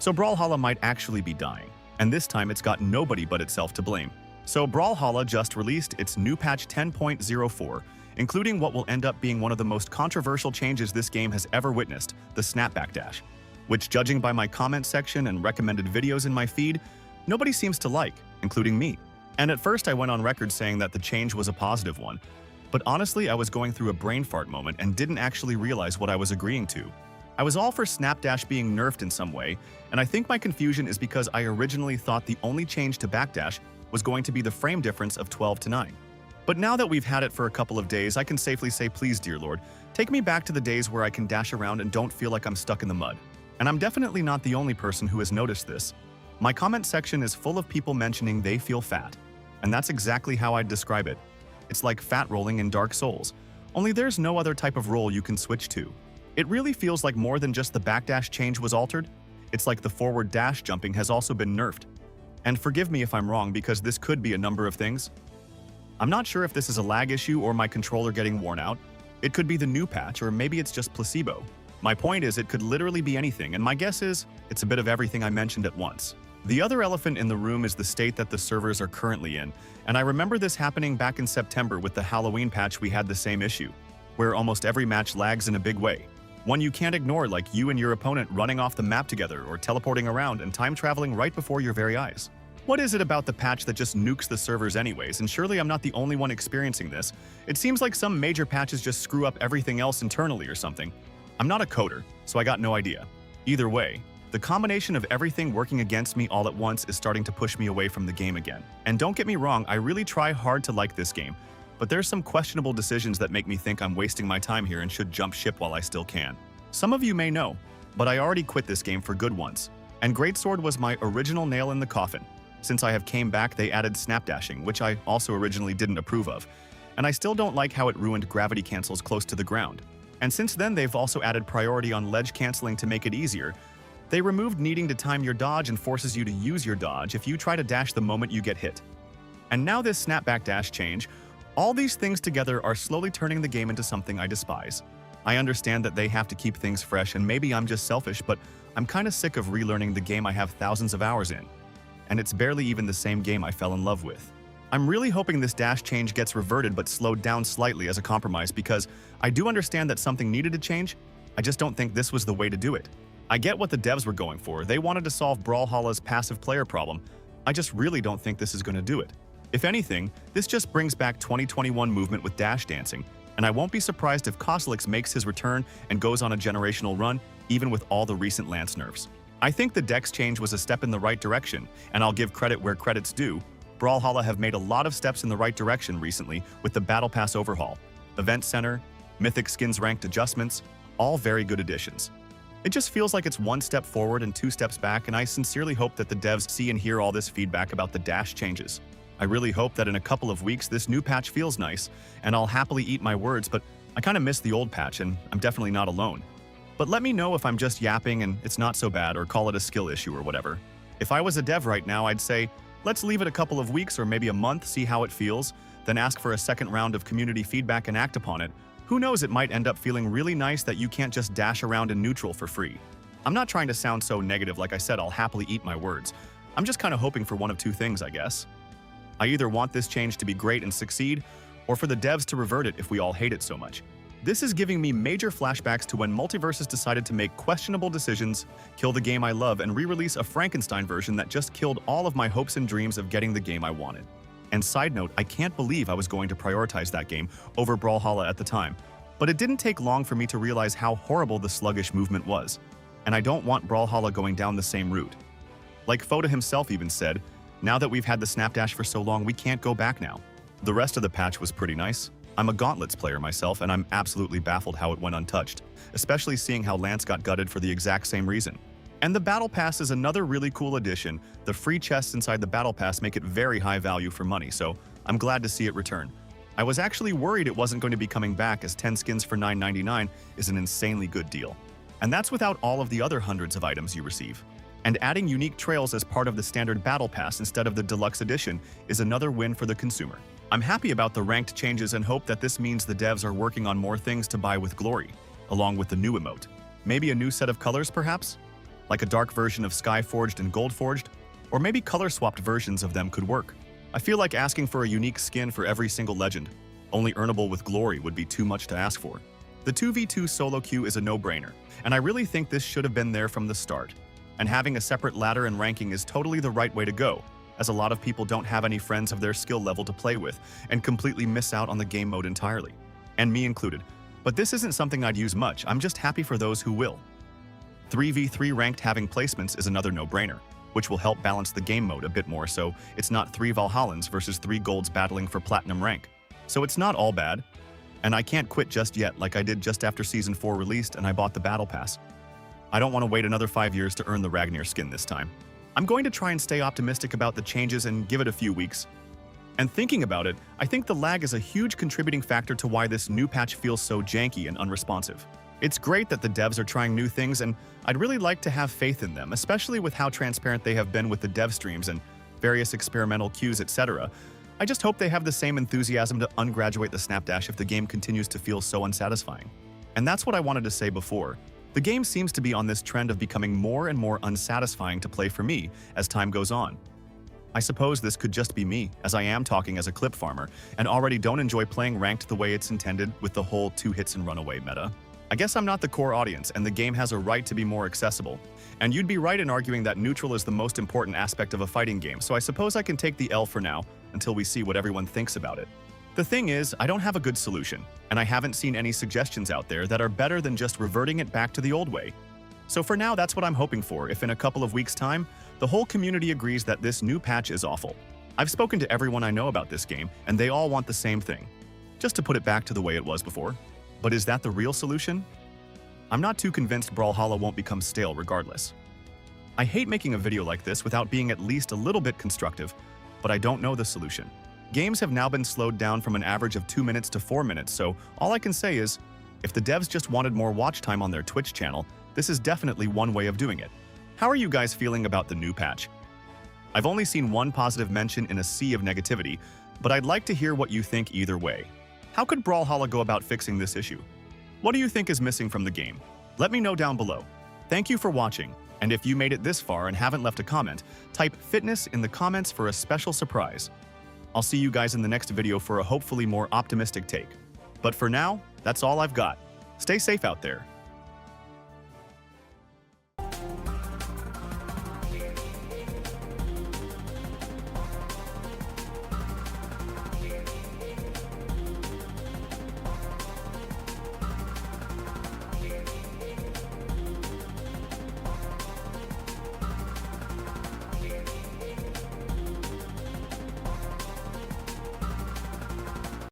So Brawlhalla might actually be dying, and this time it's got nobody but itself to blame. So Brawlhalla just released its new patch 10.04, including what will end up being one of the most controversial changes this game has ever witnessed, the Snapback Dash, which, judging by my comment section and recommended videos in my feed, nobody seems to like, including me. And at first I went on record saying that the change was a positive one, but honestly I was going through a brain fart moment and didn't actually realize what I was agreeing to. I was all for Snapdash being nerfed in some way, and I think my confusion is because I originally thought the only change to Backdash was going to be the frame difference of 12 to 9. But now that we've had it for a couple of days, I can safely say, please, dear Lord, take me back to the days where I can dash around and don't feel like I'm stuck in the mud. And I'm definitely not the only person who has noticed this. My comment section is full of people mentioning they feel fat, and that's exactly how I'd describe it. It's like fat rolling in Dark Souls, only there's no other type of roll you can switch to. It really feels like more than just the backdash change was altered. It's like the forward dash jumping has also been nerfed. And forgive me if I'm wrong, because this could be a number of things. I'm not sure if this is a lag issue or my controller getting worn out. It could be the new patch, or maybe it's just placebo. My point is, it could literally be anything, and my guess is, it's a bit of everything I mentioned at once. The other elephant in the room is the state that the servers are currently in, and I remember this happening back in September with the Halloween patch. We had the same issue, where almost every match lags in a big way. One you can't ignore, like you and your opponent running off the map together or teleporting around and time traveling right before your very eyes. What is it about the patch that just nukes the servers anyways? And surely I'm not the only one experiencing this. It seems like some major patches just screw up everything else internally or something. I'm not a coder, so I got no idea. Either way, the combination of everything working against me all at once is starting to push me away from the game again. And don't get me wrong, I really try hard to like this game, but there's some questionable decisions that make me think I'm wasting my time here and should jump ship while I still can. Some of you may know, but I already quit this game for good once, and Greatsword was my original nail in the coffin. Since I have came back, they added snapdashing, which I also originally didn't approve of, and I still don't like how it ruined gravity cancels close to the ground. And since then, they've also added priority on ledge canceling to make it easier. They removed needing to time your dodge and forces you to use your dodge if you try to dash the moment you get hit. And now this snapback dash change, all these things together are slowly turning the game into something I despise. I understand that they have to keep things fresh, and maybe I'm just selfish, but I'm kinda sick of relearning the game I have thousands of hours in. And it's barely even the same game I fell in love with. I'm really hoping this dash change gets reverted but slowed down slightly as a compromise, because I do understand that something needed to change. I just don't think this was the way to do it. I get what the devs were going for. They wanted to solve Brawlhalla's passive player problem. I just really don't think this is going to do it. If anything, this just brings back 2021 movement with dash dancing, and I won't be surprised if Koslix makes his return and goes on a generational run, even with all the recent Lance nerfs. I think the Dex change was a step in the right direction, and I'll give credit where credit's due. Brawlhalla have made a lot of steps in the right direction recently with the Battle Pass overhaul, Event Center, Mythic Skins ranked adjustments, all very good additions. It just feels like it's one step forward and two steps back, and I sincerely hope that the devs see and hear all this feedback about the dash changes. I really hope that in a couple of weeks this new patch feels nice, and I'll happily eat my words, but I kinda miss the old patch, and I'm definitely not alone. But let me know if I'm just yapping and it's not so bad, or call it a skill issue or whatever. If I was a dev right now, I'd say, let's leave it a couple of weeks or maybe a month, see how it feels, then ask for a second round of community feedback and act upon it. Who knows, it might end up feeling really nice that you can't just dash around in neutral for free. I'm not trying to sound so negative, like I said, I'll happily eat my words. I'm just kind of hoping for one of two things, I guess. I either want this change to be great and succeed, or for the devs to revert it if we all hate it so much. This is giving me major flashbacks to when Multiverses decided to make questionable decisions, kill the game I love, and re-release a Frankenstein version that just killed all of my hopes and dreams of getting the game I wanted. And side note, I can't believe I was going to prioritize that game over Brawlhalla at the time, but it didn't take long for me to realize how horrible the sluggish movement was, and I don't want Brawlhalla going down the same route. Like Foda himself even said, now that we've had the Snapdash for so long, we can't go back now. The rest of the patch was pretty nice. I'm a Gauntlets player myself, and I'm absolutely baffled how it went untouched, especially seeing how Lance got gutted for the exact same reason. And the Battle Pass is another really cool addition. The free chests inside the Battle Pass make it very high value for money, so I'm glad to see it return. I was actually worried it wasn't going to be coming back, as 10 skins for $9.99 is an insanely good deal. And that's without all of the other hundreds of items you receive. And adding unique trails as part of the standard Battle Pass instead of the Deluxe Edition is another win for the consumer. I'm happy about the ranked changes and hope that this means the devs are working on more things to buy with glory, along with the new emote. Maybe a new set of colors, perhaps? like a dark version of Skyforged and Goldforged, or maybe color-swapped versions of them could work. I feel like asking for a unique skin for every single legend, only earnable with glory, would be too much to ask for. The 2v2 solo queue is a no-brainer, and I really think this should have been there from the start. And having a separate ladder and ranking is totally the right way to go, as a lot of people don't have any friends of their skill level to play with and completely miss out on the game mode entirely. And me included. But this isn't something I'd use much, I'm just happy for those who will. 3v3 ranked having placements is another no-brainer, which will help balance the game mode a bit more so it's not 3 Valhallans versus 3 Golds battling for Platinum rank. So it's not all bad. And I can't quit just yet like I did just after Season 4 released and I bought the Battle Pass. I don't want to wait another 5 years to earn the Ragnar skin this time. I'm going to try and stay optimistic about the changes and give it a few weeks. And thinking about it, I think the lag is a huge contributing factor to why this new patch feels so janky and unresponsive. It's great that the devs are trying new things, and I'd really like to have faith in them, especially with how transparent they have been with the dev streams and various experimental queues, etc. I just hope they have the same enthusiasm to ungraduate the Snapdash if the game continues to feel so unsatisfying. And that's what I wanted to say before. The game seems to be on this trend of becoming more and more unsatisfying to play for me as time goes on. I suppose this could just be me, as I am talking as a clip farmer, and already don't enjoy playing ranked the way it's intended with the whole 2 hits and runaway meta. I guess I'm not the core audience, and the game has a right to be more accessible. And you'd be right in arguing that neutral is the most important aspect of a fighting game, so I suppose I can take the L for now, until we see what everyone thinks about it. The thing is, I don't have a good solution, and I haven't seen any suggestions out there that are better than just reverting it back to the old way. So for now, that's what I'm hoping for if in a couple of weeks' time, the whole community agrees that this new patch is awful. I've spoken to everyone I know about this game, and they all want the same thing. Just to put it back to the way it was before. But is that the real solution? I'm not too convinced Brawlhalla won't become stale regardless. I hate making a video like this without being at least a little bit constructive, but I don't know the solution. Games have now been slowed down from an average of 2 minutes to 4 minutes, so all I can say is, if the devs just wanted more watch time on their Twitch channel, this is definitely one way of doing it. How are you guys feeling about the new patch? I've only seen one positive mention in a sea of negativity, but I'd like to hear what you think either way. How could Brawlhalla go about fixing this issue? What do you think is missing from the game? Let me know down below. Thank you for watching, and if you made it this far and haven't left a comment, type fitness in the comments for a special surprise. I'll see you guys in the next video for a hopefully more optimistic take. But for now, that's all I've got. Stay safe out there.